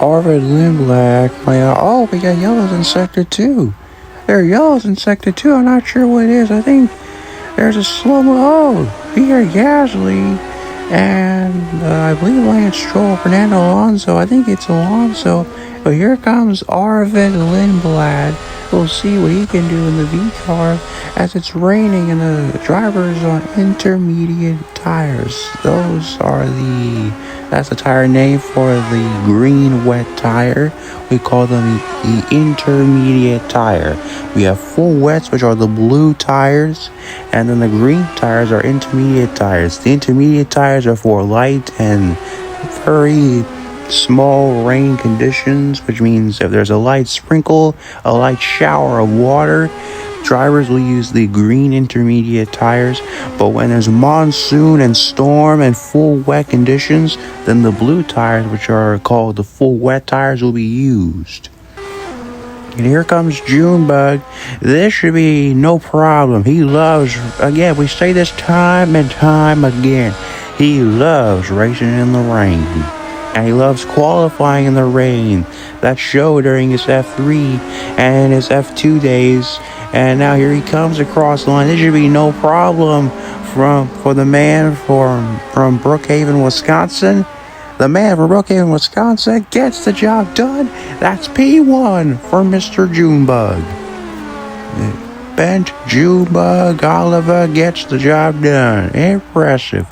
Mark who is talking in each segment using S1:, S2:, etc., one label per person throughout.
S1: Arvid Lindblad. Oh, we got yellows in sector 2. There are yellows in sector 2. I'm not sure what it is. I think there's a slow-mo. Oh, Pierre Gasly. And I believe Lance Stroll, Fernando Alonso. I think it's Alonso. But here comes Arvid Lindblad. We'll see what he can do in the V car as it's raining and the driver's on intermediate tires. That's the tire name for the green wet tire. We call them the intermediate tire. We have full wets, which are the blue tires, and then the green tires are intermediate tires. The intermediate tires are for light and very small rain conditions, which means if there's a light sprinkle, a light shower of water, drivers will use the green intermediate tires. But when there's monsoon and storm and full wet conditions, then the blue tires, which are called the full wet tires, will be used. And here comes Junebug. This should be no problem. He loves, again, we say this time and time again, he loves racing in the rain. And he loves qualifying in the rain. That showed during his F3 and his F2 days. And now here he comes across the line. This should be no problem for the man from Brookhaven, Wisconsin. The man from Brookhaven, Wisconsin gets the job done. That's P1 for Mr. Junebug. Bent Junebug Oliver gets the job done. Impressive.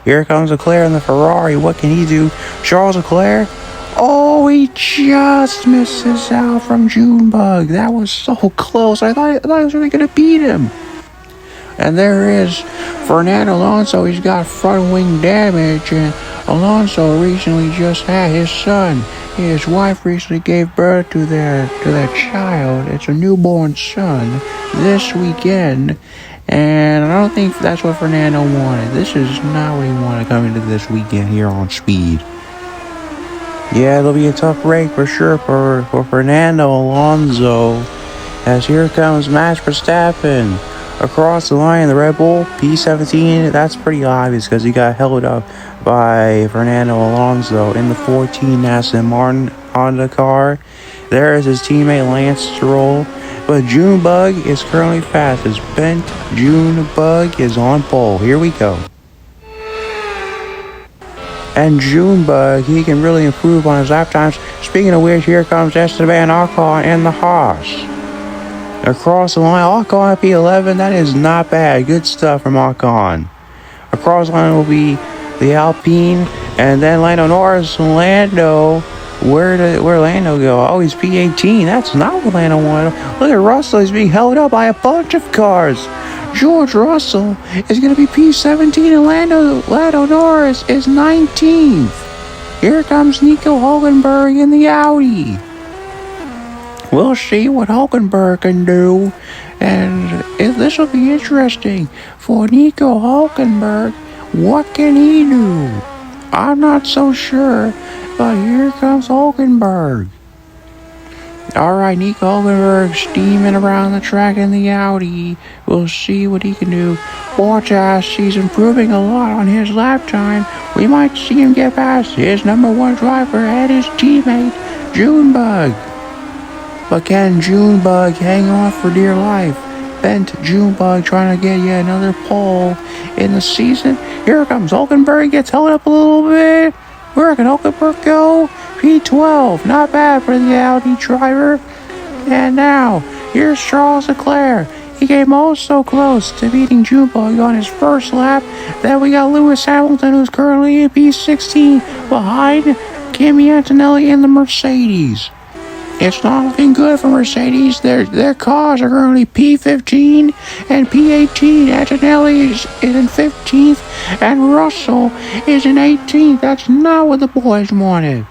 S1: Here comes Leclerc in the Ferrari. What can he do? Charles Leclerc. Oh, he just misses out from Junebug. That was so close. I thought he was really going to beat him. And there is Fernando Alonso. He's got front wing damage. And Alonso recently just had his son. His wife recently gave birth to their child. It's a newborn son this weekend. And I don't think that's what Fernando wanted. This is not what he wanted coming into this weekend here on Speed. Yeah, it'll be a tough break for sure for Fernando Alonso. As here comes Max Verstappen across the line, the Red Bull P17. That's pretty obvious because he got held up by Fernando Alonso in the 14 Aston Martin Honda car. There is his teammate Lance Stroll. But Junebug is currently fastest. Bent Junebug is on pole. Here we go. And Junebug, he can really improve on his lap times. Speaking of which, here comes Esteban Ocon and the Haas. Across the line, Ocon at P11. That is not bad. Good stuff from Ocon. Across the line will be the Alpine. And then Lando Norris. Lando. Where Lando go? Oh, he's P18. That's not what Lando wanted. Look at Russell. He's being held up by a bunch of cars. George Russell is going to be P17 and Lando Norris is 19th. Here comes Nico Hulkenberg in the Audi. We'll see what Hulkenberg can do. And this will be interesting for Nico Hulkenberg. What can he do? I'm not so sure. But here comes Hulkenberg. Alright, Nico Hulkenberg steaming around the track in the Audi. We'll see what he can do. Bottas, he's improving a lot on his lap time. We might see him get past his number one driver and his teammate, Junebug. But can Junebug hang on for dear life? Bent Junebug trying to get yet another pole in the season. Here comes Hulkenberg, gets held up a little bit. Where can Hulkenberg go? P12. Not bad for the Audi driver. And now, here's Charles Leclerc. He came oh so close to beating Junebug on his first lap. Then we got Lewis Hamilton, who's currently in P16, behind Kimi Antonelli in the Mercedes. It's not looking good for Mercedes. Their cars are currently P15 and P18. Antonelli is in 15th and Russell is in 18th. That's not what the boys wanted.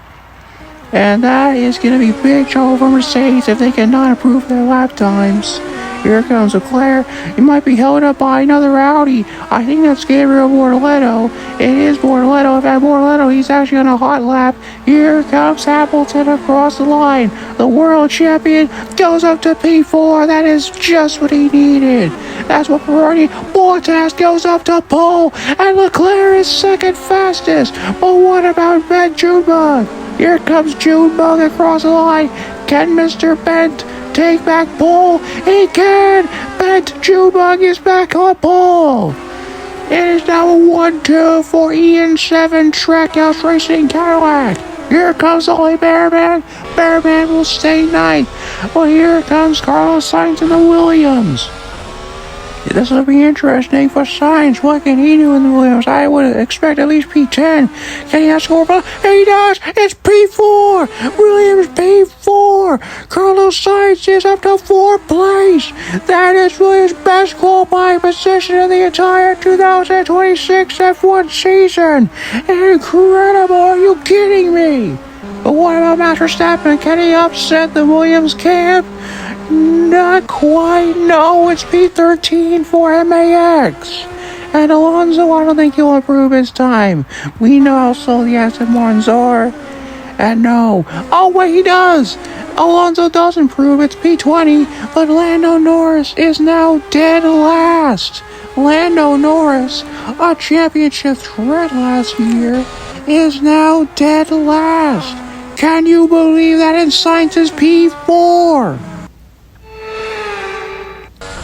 S1: And that is going to be big trouble for Mercedes if they cannot improve their lap times. Here comes Leclerc. He might be held up by another Audi. I think that's Gabriel Bortoleto. It is Bortoleto. In fact, Bortoleto, he's actually on a hot lap. Here comes Hamilton across the line. The world champion goes up to P4. That is just what he needed. That's what Ferrari. Bottas goes up to pole. And Leclerc is second fastest. But what about Ben Junebug? Here comes Junebug across the line. Can Mr. Bent take back pole? He can! Bent Junebug is back on pole. It is now a 1-2 for Ian 7 Trackhouse Racing Cadillac. Here comes Ollie Bearman. Bearman will stay ninth. Well, here comes Carlos Sainz in the Williams. This will be interesting for Sainz. What can he do in the Williams? I would expect at least P10. Can he have score? He does. It's P4. Williams P4. Carlos Sainz is up to 4th place. That is Williams' best qualifying position in the entire 2026 F1 season. Incredible. Are you kidding me? But what about Max Verstappen? Can he upset the Williams camp? Not quite. No, it's P13 for MAX. And Alonso, I don't think he'll improve his time. We know how slow the Aston Martins are. And no. Oh, wait, he does. Alonso does improve. It's P20. But Lando Norris is now dead last. Lando Norris, a championship threat last year, is now dead last. Can you believe that? And Sainz is P4.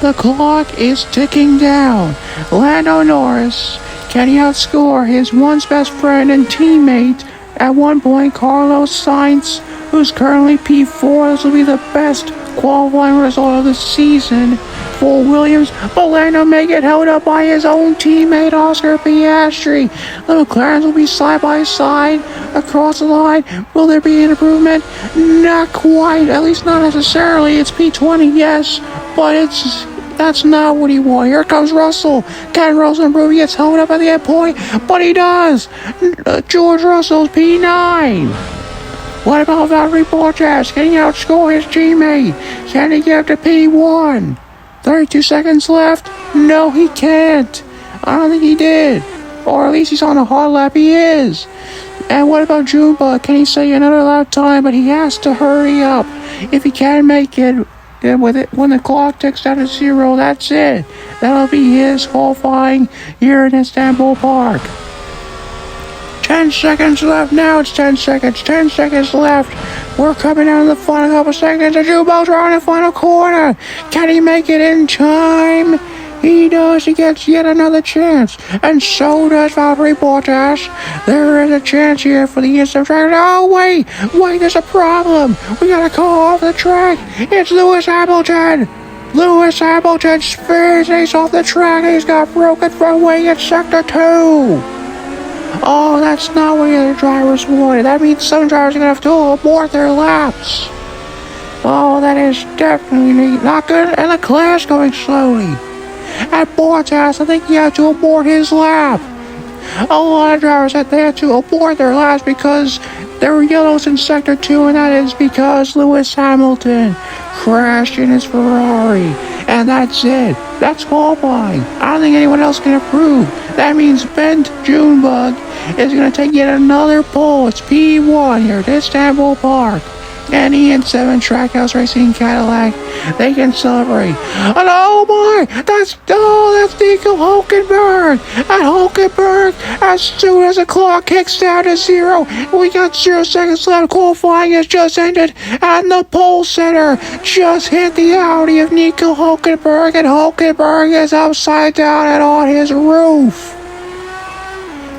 S1: The clock is ticking down. Lando Norris, can he outscore his once best friend and teammate at one point, Carlos Sainz, who's currently P4? This will be the best qualifying result of the season for Williams, but Lando may get held up by his own teammate Oscar Piastri. The McLarens will be side by side across the line. Will there be an improvement? Not quite, at least not necessarily. It's P20, yes, but that's not what he wanted. Here comes Russell. Can Russell improve? He gets held up at the end point, but he does. George Russell's P9. What about Valtteri Bottas? Can he outscore his teammate? Can he get to P1? 32 seconds left? No, he can't. I don't think he did. Or at least he's on a hot lap. He is. And what about Junebug? Can he say another lap time? But he has to hurry up. If he can make it, when the clock ticks down to 0, that's it. That'll be his qualifying here in Istanbul Park. 10 seconds left. Now it's 10 seconds. 10 seconds left. We're coming down to the final couple seconds. And Junebug's around the final corner. Can he make it in time? He does. He gets yet another chance. And so does Valtteri Bottas. There is a chance here for the instant track. Oh, wait. There's a problem. We gotta call off the track. It's Lewis Hamilton. Lewis Hamilton spins off the track. He's got broken front wing in Sector 2. Oh, that's not what the other drivers wanted. That means some drivers are going to have to abort their laps. Oh, that is definitely not good. And Leclerc's going slowly. At Bottas, I think he had to abort his lap. A lot of drivers said they had to abort their laps because there were yellows in Sector 2, and that is because Lewis Hamilton crashed in his Ferrari. And that's it. That's qualifying. I don't think anyone else can improve. That means Bent Junebug is going to take yet another pole. It's P1 here at Istanbul Park. And Ian 7 Trackhouse Racing Cadillac, they can celebrate. And oh my, that's Nico Hulkenberg. And Hulkenberg, as soon as the clock kicks down to 0, we got 0 seconds left. Qualifying has just ended, and the pole setter just hit the Audi of Nico Hulkenberg, and Hulkenberg is upside down and on his roof.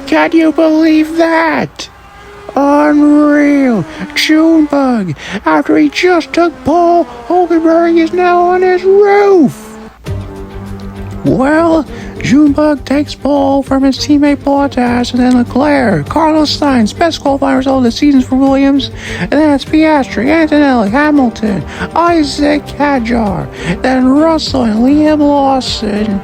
S1: Can you believe that? Unreal. Junebug, after he just took pole, Hulkenberg is now on his roof. Well, Junebug takes pole from his teammate Bottas, and then Leclerc, Carlos Sainz, best qualifying result of the season for Williams, and then it's Piastri, Antonelli, Hamilton, Isaac Hadjar, then Russell and Liam Lawson.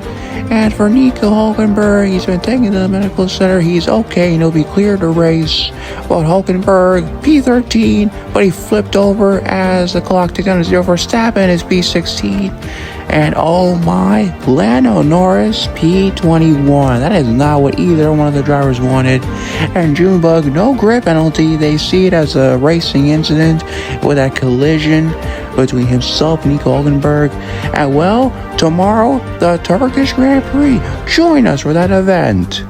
S1: And for Nico Hulkenberg, he's been taken to the medical center. He's okay and he'll be cleared to race. But Hulkenberg, P13, but he flipped over as the clock ticked down to 0. Verstappen is P16. And oh my, Lando Norris, P21. That is not what either one of the drivers wanted. And Junebug, no grid penalty. They see it as a racing incident with that collision between himself and Nico Hulkenberg. And well, tomorrow, the Turkish Grand Prix. Join us for that event.